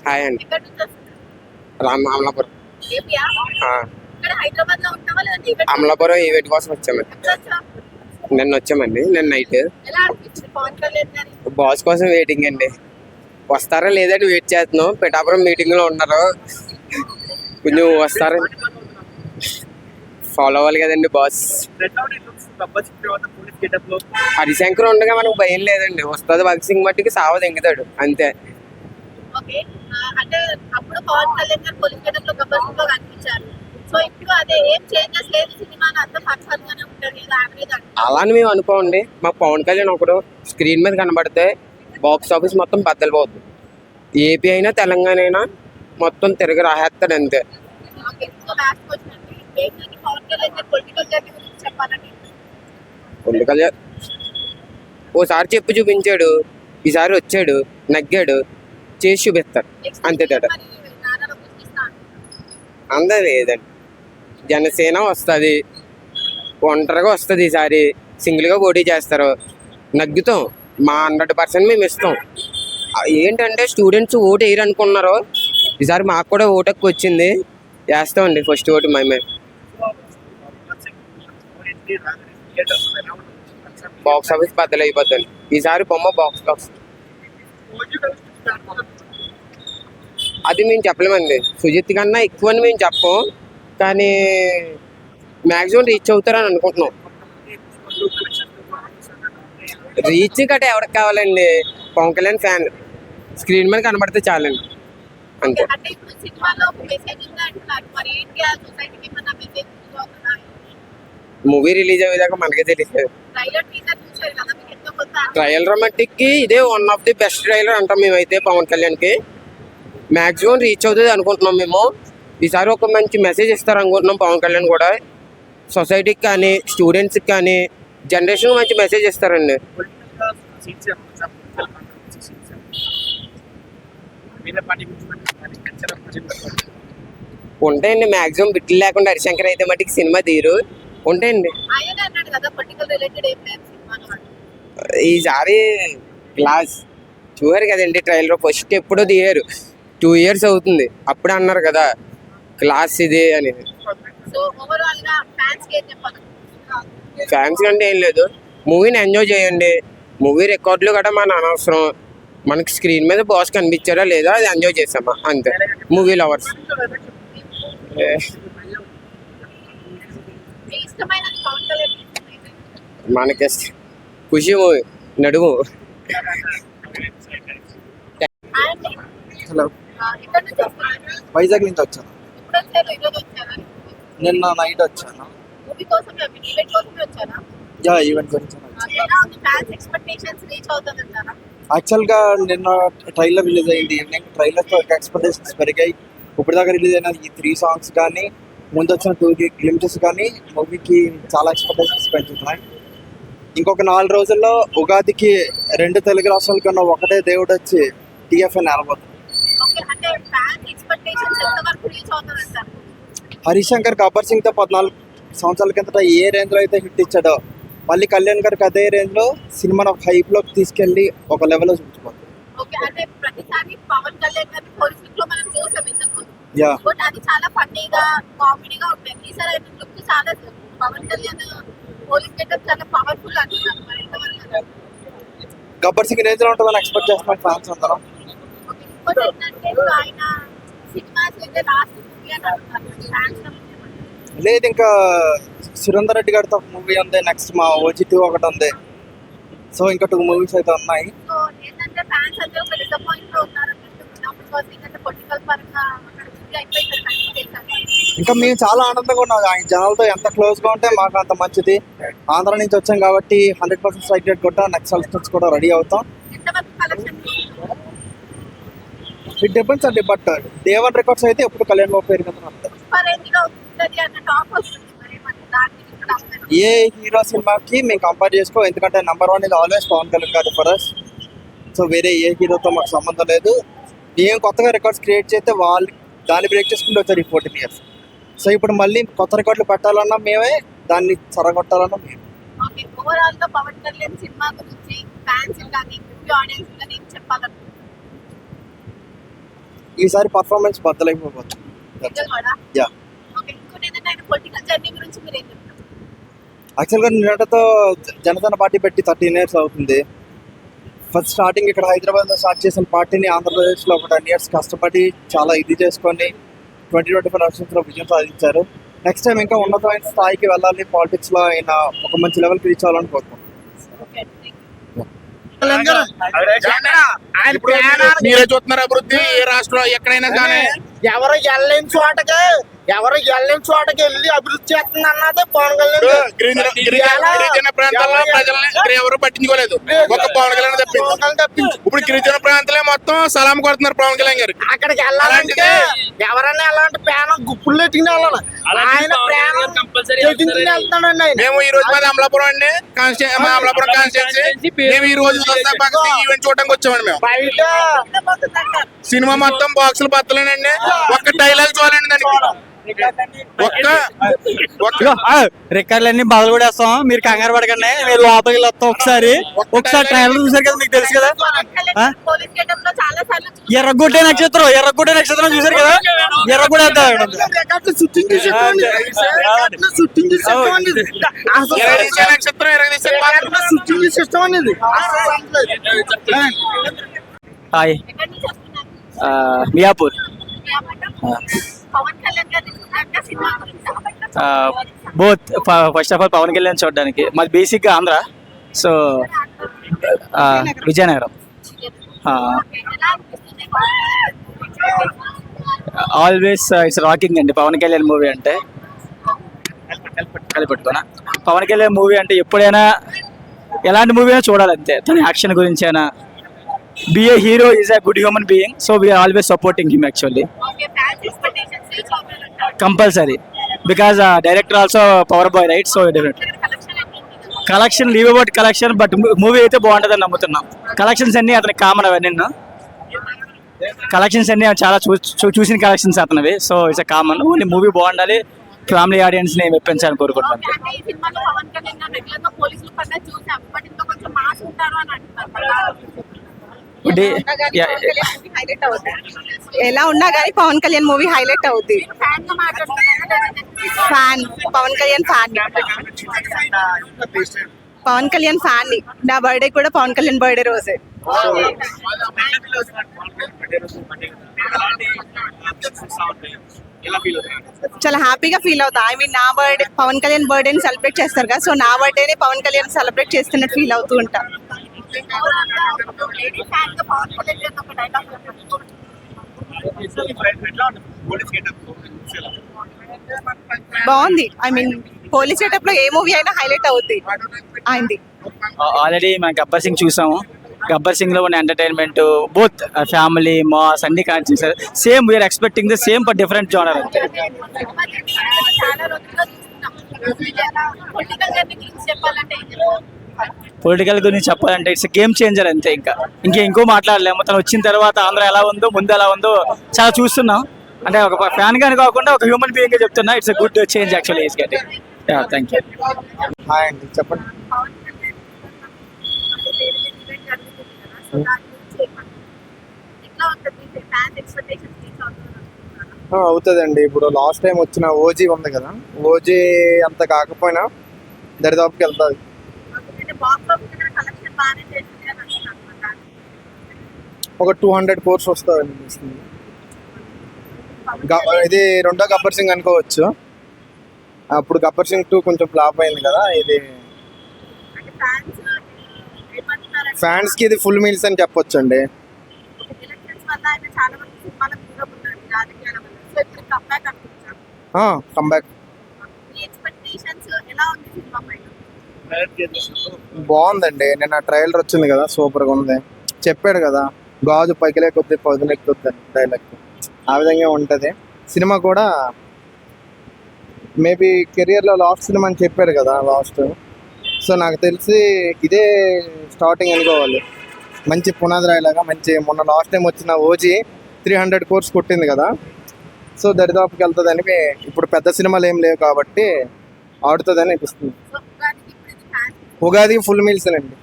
Hi అండి. ఎక్కడి నుంచి వస్తున్నారు? అమలాపురం. ఏపీయా? ఆ, ఇక్కడ హైదరాబాద్ లో ఉంటావా లేదంటే ఈవెంట్ అమలాపురం ఈవెంట్ కోసం వచ్చామండి. ఎప్పుడు వచ్చావు? నిన్న వచ్చామండి. నిన్న నైట్ ఎలా అనిపించింది పవన్ కళ్యాణ్ గారి? బాస్ కోసం వెయిటింగ్ అండి. వస్తారా లేదంటే వెయిట్ చేస్తున్నాం. పిఠాపురం మీటింగ్ లో ఉన్నారు. కొంచెం వస్తారా, ఫాలో అవ్వాలి కదండి బాస్. హరిశంకర్ ఉండగా మనకు భయం లేదండి. వస్తుంది భగత్ సింగ్ మట్టికి సావ దింగుతాడు అంతే. ఓకే. అంటే అప్పుడు పవన్ కళ్యాణ్ గారు పోలీస్ గెటప్ లో గబ్బర్ సింగ్ లో కనిపించారు. సో ఇప్పుడు అదే ఏం చేంజెస్ లేదు, సినిమాలో అంతా ఫన్ గానే ఉంటుంది కదా, యావరేజ్ అంటే. అలా అని మేము అనుకోండి. మాకు పవన్ కళ్యాణ్ ఒకడు స్క్రీన్ మీద కనబడితే బాక్స్ ఆఫీస్ మొత్తం బద్దలిపోతుంది. ఏపీ అయినా తెలంగాణ అయినా మొత్తం తిరిగి రాహేస్తాడు అంతే. ఓకే. సో లాస్ట్ క్వశ్చన్ అండి, ఏంటంటే పవన్ కళ్యాణ్ గారి పొలిటికల్ జర్నీ గురించి చెప్పాలండి. పొలిటికల్ ఓసారి చెప్పి చూపించాడు, ఈసారి వచ్చాడు, నగ్గాడు, చేసి చూపిస్తాడు అంతే తేడా. మరి నారా లోకేష్ ఇస్తాను. అంతే లేదండి. జనసేన వస్తుంది, ఒంటరిగా వస్తుంది. ఈసారి సింగిల్గా పోటీ చేస్తారు, నగ్గుతాం. మా 100% మేము ఇస్తాం. ఏంటంటే స్టూడెంట్స్ ఓటు వేయరు అనుకున్నారు. ఈసారి మాకు కూడా ఓటు ఎక్కువ వచ్చింది, వేస్తామండి. ఫస్ట్ ఓటు మేమే. బాక్స్ ఆఫీస్ బద్దలు అయిపోతుంది ఈసారి. బొమ్మ బాక్స్ ఆఫీస్ అది మేము చెప్పలేమండి. సుజిత్ కన్నా ఎక్కువ అని మేము చెప్పం, కానీ మ్యాక్సిమం రీచ్ అవుతారని అనుకుంటున్నాం. రీచ్ గట్ట ఎవరికి కావాలండి? పవన్ కళ్యాణ్ ఫ్యాన్ స్క్రీన్ మీద కనబడితే చాలండి అంతే. అంటే ఇప్పుడు సినిమాలో మెసేజ్ ఉంది అంటున్నారు, మరి ఏంటి ఆ సొసైటీకి ఏమన్నా మెసేజ్ అవుతుందా? మూవీ రిలీజ్ అయ్యేదాకా మనకే తెలియదు. ట్రైలర్ టీజర్ చూసారు కదా, మీకు ఎంతో కొంత ట్రయల్ రొమాంటిక్ కి ఇదే one of the best trailer అంటాం మేమైతే. పవన్ కళ్యాణ్ కి మ్యాక్సిమం రీచ్ అవుతుంది అనుకుంటున్నాం మేము. ఈసారి ఒక మంచి మెసేజ్ ఇస్తారు అనుకుంటున్నాం. పవన్ కళ్యాణ్ కూడా సొసైటీకి కానీ స్టూడెంట్స్కి కానీ జనరేషన్ మంచి మెసేజ్ ఇస్తారండి. ఉంటాయండి మ్యాక్సిమం. బిట్లు లేకుండా హరిశంకర్ అయితే మటుకు సినిమా తీరు ఉంటాయండి. ఆయన అన్నాడు కదా పొలిటికల్ రిలేటెడ్ ఏం లేదు సినిమాలో అని. ఈసారి క్లాస్ చూసారు కదండి ట్రైలర్. ఫస్ట్ ఎప్పుడో తీయారు, 2 years అవుతుంది. అప్పుడే అన్నారు కదా క్లాస్ ఇది అని. సో ఓవరాల్ గా ఫ్యాన్స్ కి ఏం చెప్పాలి? ఫ్యాన్స్ కంటే ఏం లేదు, మూవీని ఎంజాయ్ చేయండి. మూవీ రికార్డులు కూడా మన అనవసరం. మనకి స్క్రీన్ మీద బాస్ కనిపించారా లేదా అది ఎంజాయ్ చేసామా అంతే. మూవీ లవర్స్ మీ ఇష్టమైన పవన్ కళ్యాణ్ మనకి ఖుషి మూవీ నడుము. అండి. హలో, ఎక్కడి నుంచి వస్తున్నారు? వైజాగ్ నుంచి వచ్చాను. ఇప్పుడు వచ్చారు, ఈరోజు వచ్చారా? నిన్న నైట్ వచ్చాను. మూవీ కోసమే, ఈవెంట్ కోసమే వచ్చారా? ఈవెంట్ గురించి వచ్చాను. ఎలా ఉంది? ఫ్యాన్స్ ఎక్స్పెక్టేషన్స్ రీచ్ అవుతుందంటారా? యాక్చువల్గా నిన్న ట్రైలర్ రిలీజ్ అయింది ఈవినింగ్. ట్రైలర్తో ఎక్స్పెక్టేషన్స్ పెరిగాయి. ఇప్పటిదాకా రిలీజ్ అయిన ఈ 3 songs కానీ ముందు వచ్చిన 2 గ్లింప్సెస్ కానీ మూవీకి చాలా ఎక్స్పెక్టేషన్స్ పెంచుతున్నాయి. ఇంకొక 4 రోజుల్లో ఉగాదికి 2 తెలుగు రాష్ట్రాల కన్నా ఒకటే దేవుడు వచ్చి టీఎఫ్ఎన్ ఆడబోతుంది. ఓకే. అంటే ఫ్యాన్స్ ఎక్స్పెక్టేషన్స్ ఎంతవరకు రీచ్ అవుతుందంటారు? హరిశంకర్ గబ్బర్ సింగ్తో 14 సంవత్సరాల కిందట ఏ రేంజ్లో అయితే హిట్ ఇచ్చాడో మళ్ళీ కళ్యాణ్ గారికి అదే రేంజ్లో సినిమాను ఒక హైప్లోకి తీసుకెళ్ళి ఒక లెవెల్లో చూపించుకోవాలి. ఓకే. అంటే ప్రతిసారి పవన్ కళ్యాణ్ గారిని పోలీస్ లో మనం చూసాం ఇంతకు. యా, బట్ అది చాలా ఫన్నీగా కామెడీగా ఉంటాయి. ఈసారి అయితే లుక్ చాలా పవన్ కళ్యాణ్ పోలీస్ గెటప్ చాలా పవర్ఫుల్ అంటున్నారు. మరి ఎంతవరకు? గబ్బర్ సింగ్ రేంజ్లో ఉంటుందని ఎక్స్పెక్ట్ చేస్తున్నాం ఫ్యాన్స్ అందరం. ఓకే. ఇంకోటి ఏంటంటే ఆయన సినిమాస్ అయితే లాస్ట్ మూవీ అని అంటున్నారు ఫ్యాన్స్. లేదు, ఇంకా సురేందర్ రెడ్డి గారితో ఒక మూవీ ఉంది, నెక్స్ట్ మా OG2 ఒకటి ఉంది. సో ఇంకా 2 movies అయితే ఉన్నాయి. సో ఏంటంటే ఫ్యాన్స్ అంటే ఒక డిసప్పాయింట్ లో ఉన్నారు బికాస్ ఏంటంటే పొలిటికల్ పరంగా అక్కడ మూవీ అయిపోయింది కనిపించేసారు. ఇంకా మేము చాలా ఆనందంగా ఉన్నాం. ఆయన జనాలతో ఎంత క్లోజ్గా ఉంటే మాకు అంత మంచిది. ఆంధ్ర నుంచి వచ్చాం కాబట్టి 100% స్ట్రైక్ రేట్ కూడా నెక్స్ట్ ఎలక్షన్స్ కూడా రెడీ అవుతాం. ఎంతవరకు కలెక్షన్ ఇట్ డిపెండ్స్ అండి. బట్ డే 1 రికార్డ్స్ అయితే ఎప్పుడు కళ్యాణ్ బాబు పేరు మీద ఉంటాయి. రేంజ్ గా ఉంటుంది అన్న టాక్ వస్తుంది. మరి మన దానికి ఇక్కడ అవ్వదు. ఏ హీరో సినిమాకి మేము కంపేర్ చేసుకో, ఎందుకంటే #1 ఇది ఆల్వేస్ పవన్ కళ్యాణ్ గారు ఫర్ అస్. సో వేరే ఏ హీరోతో మాకు సంబంధం లేదు. మేము కొత్తగా రికార్డ్స్ క్రియేట్ చేస్తే వాళ్ళు దాన్ని బ్రేక్ చేసుకుంటూ వచ్చారు ఈ 14 years. సో ఇప్పుడు మళ్ళీ కొత్త రికార్డులు పెట్టాలన్నా మేమే, దాన్ని సరగొట్టాలన్నా మేము. ఓకే. ఓవరాల్ గా పవన్ కళ్యాణ్ సినిమా గురించి ఫ్యాన్స్ కానీ ఆడియన్స్ కానీ ఏం చెప్పాలనుకుంటున్నారు? ఈసారి పర్ఫార్మెన్స్ బద్దలైపోతుంది. నిజం కూడా యా, ఓకే. ఇంకోటి ఏంటంటే ఆయన పొలిటికల్ జర్నీ గురించి మీరు ఏం చెప్తారు? యాక్చువల్గా నిన్నటితో జనసేన పార్టీ పెట్టి 13 years అవుతుంది. ఫస్ట్ స్టార్టింగ్ ఇక్కడ హైదరాబాద్లో స్టార్ట్ చేసిన పార్టీని ఆంధ్రప్రదేశ్లో ఒక 10 years కష్టపడి చాలా ఇది చేసుకొని 2024 ఎలక్షన్స్లో విజయం సాధించారు. నెక్స్ట్ టైం ఇంకా ఉన్నతమైన స్థాయికి వెళ్ళాలి, పాలిటిక్స్లో ఆయన ఒక మంచి లెవెల్కి రీచ్ అవ్వాలని కోరుకుంటున్నాం. ఓకే, ఇప్పుడు మీరే చూస్తున్నారు అభివృద్ధి ఏ రాష్ట్రంలో ఎక్కడైనా కానీ ఎవరు వెళ్ళని చోటకి వెళ్ళి అభివృద్ధి చేస్తుంది అన్నదే పవన్ కళ్యాణ్ గారు. గిరిజన ప్రాంతాల్లో ప్రజల్ని ఇక్కడ ఎవరు పట్టించుకోలేదు, ఒక పవన్ కళ్యాణ్ తప్పించి. ఇప్పుడు గిరిజన ప్రాంతాలే మొత్తం సలాం కొడుతున్నారు పవన్ కళ్యాణ్ గారికి. అక్కడికి వెళ్ళాలంటే ఎవరైనా ఎలాంటి ప్రాణం గుప్పులు ఎట్టుకుని వెళ్ళాలి. ఆయన ప్రాణం ఎట్టించుకుని వెళ్తాడండి ఆయన. మేము ఈ రోజు మాది అమలాపురం అండి, మా అమలాపురం కాన్స్టిట్యున్సీ. మేము ఈ రోజు ఈవెంట్ చూడడానికి వచ్చామండి. మేము బయట సినిమా మొత్తం బాక్సులు బద్దలేనండి, ఒక్క డైలాగ్ చూడాలండి దానికి. రికార్డులన్నీ బదులు కూడా వేస్తాం, మీరు కంగారు పడకండి. మీరు లోపలికి వస్తాం ఒకసారి ట్రైలర్ చూసారు కదా, మీకు తెలుసు కదా. పోలీస్ గెటప్ లో చాలా సార్లు ఎర్రగొట్టే నక్షత్రం చూసారు కదా, ఎర్రగొట్ట నక్షత్రం సిస్టమ్ అనేది హాయ్ ఎక్కడి నుంచి వస్తున్నారు? మియాపూర్. పవన్ కళ్యాణ్ గారి సినిమా గురించి both first of all Pavan Kalyan చూడడానికి. మాది బేసిక్గా ఆంధ్ర, సో విజయనగరం. ఎలా అనిపిస్తుంది? ఆల్వేస్ ఇట్స్ రాకింగ్ అండి పవన్ కళ్యాణ్ మూవీ అంటే. కలిపెట్టుకోనా, పవన్ కళ్యాణ్ మూవీ అంటే ఎప్పుడైనా ఎలాంటి మూవీ అయినా చూడాలంతే. తన యాక్షన్ గురించి అయినా, be a hero is a good human being, so we are always supporting him actually. Okay, fans expectations reach అవుతారంటారు. Compulsory, because director also power boy right, so definitely. Collection ఎంత ఉంటుంది? Collection leave about collection, but movie అయితే బాగుంటుందని నమ్ముతున్నాం. Collections అన్ని అతనికి common అవన్నీ. Collections అన్ని చాలా చూసిన కలెక్షన్స్ అతనివి, so it's a common. Only movie బాగుండాలి, ఫ్యామిలీ ఆడియన్స్ ని మెప్పించాలని కోరుకుంటున్నాను. ఓకే, అంటే ఈ సినిమాలో పవన్ కళ్యాణ్ గారు రెగ్యులర్ గా పోలీసులు పడ్డా చూసాం, బట్ ఇంకా కొంచెం మాస్ ఉంటారు అని అంటున్నారు కదా. హైలైట్ అవుతుంది. ఎలా ఉన్నా కానీ పవన్ కళ్యాణ్ మూవీ హైలైట్ అవుతుంది. ఫ్యాన్ గా మాట్లాడుతున్నారు. Fan, Pavan Kalyan fan. Pavan Kalyan fan ని. నా బర్త్డే కూడా పవన్ కళ్యాణ్ బర్త్డే రోజే. చాలా హ్యాపీగా ఫీల్ అవుతా. ఐ మీన్ నా బర్త్డే పవన్ కళ్యాణ్ బర్త్డేని సెలబ్రేట్ చేస్తారు కదా, సో నా బర్త్డేని పవన్ కళ్యాణ్ సెలబ్రేట్ చేస్తున్నట్టు ఫీల్ అవుతూ ఉంటా. లేడీ ఫ్యాన్ గా పవన్ కళ్యాణ్ గారు ఒక డైలాగ్ బాగుంది. ఐ మీన్ పోలీస్ గెటప్ లో ఏ మూవీ అయినా హైలైట్ అవుతుంది ఆయనది. ఆల్రెడీ మనం గబ్బర్ సింగ్ చూసాము. గబ్బర్ సింగ్ లో ఉన్న ఎంటర్టైన్మెంట్, బోత్ ఫ్యామిలీ మాస్ అన్ని కనెక్ట్ చేశారు. Same we are expecting the same but different genre అంతే. చాలా రోజుల్లో చూస్తున్నాం. పొలిటికల్ జర్నీ గురించి చెప్పాలంటే ఏం చెప్తారు? పొలిటికల్ గురించి చెప్పాలంటే ఇట్స్ గేమ్ చేంజర్ అంతే. ఇంకో మాట్లాడలేము. తను వచ్చిన తర్వాత ఆంధ్ర ఎలా ఉందో, ముందు ఎలా ఉందో చాలా చూస్తున్నాం. అంటే ఒక ఫ్యాన్ గాని కాకుండా ఒక హ్యూమన్ బీయింగ్ గా చెప్తున్నా. It's a good change actually is getting. Yeah, thank you. Hi అండి, చెప్పండి. పవన్ కళ్యాణ్ ఈవెంట్ జరుగుతుంది కదా, సో దాని గురించి ఏమంటారు? ఎట్లా ఉంటుంది? ఫ్యాన్స్ ఎక్స్పెక్టేషన్స్ రీచ్ అవుతున్నారు? అవుతుందండి. ఇప్పుడు లాస్ట్ టైం వచ్చిన ఓజీ ఉంది కదా, ఓజీ అంత కాకపోయినా దరిదాపుకి వెళ్తుంది. అంటే బాక్స్ ఆఫీస్ దగ్గర కలెక్షన్ బాగానే చేస్తుంది అని అంటున్నారు అన్నమాట. ఒక 200 crores వస్తుంది అనిపిస్తుంది. ఇది రెండో గబ్బర్ సింగ్ అనుకోవచ్చు. అప్పుడు గబ్బర్ సింగ్ 2 కొంచెం ఫ్లాప్ అయింది కదా. ఇది అంటే ఫ్యాన్స్ ఏమంటున్నారు? ఫ్యాన్స్ కి ఇది ఫుల్ మీల్స్ అని చెప్పొచ్చు అండి. ఎలక్షన్స్ వల్ల ఆయన చాలా మంది సినిమాలకు దూరం ఉన్నారు రాజకీయాల వల్ల. సో ఇప్పుడు కంబ్యాక్ అనుకుంటున్నాను. కంబ్యాక్ మీ ఎక్స్పెక్టేషన్స్ ఎలా ఉంది సినిమా పైన? బాగుందండి. నిన్న ట్రైలర్ వచ్చింది కదా, సూపర్గా ఉంది. చెప్పాడు కదా, గాజు పైకిలే కొద్ది పదులెక్కుద్ది డైలాగ్, ఆ విధంగా ఉంటుంది. సినిమా కూడా మేబీ కెరియర్లో లాస్ట్ సినిమా అని చెప్పాడు కదా లాస్ట్. సో నాకు తెలిసి ఇదే స్టార్టింగ్ అనుకోవాలి. మంచి పునాది రాయిలాగా మంచి. మొన్న లాస్ట్ టైం వచ్చిన ఓజీ 300 crores కొట్టింది కదా, సో దరిదాపుకి వెళ్తుందని. ఇప్పుడు పెద్ద సినిమాలు ఏం లేవు కాబట్టి ఆడుతుందని అనిపిస్తుంది. సో ఉగాదికి ఇప్పుడు ఇది ఫ్యాన్స్ ఉగాది ఫుల్ మీల్స్ అండి.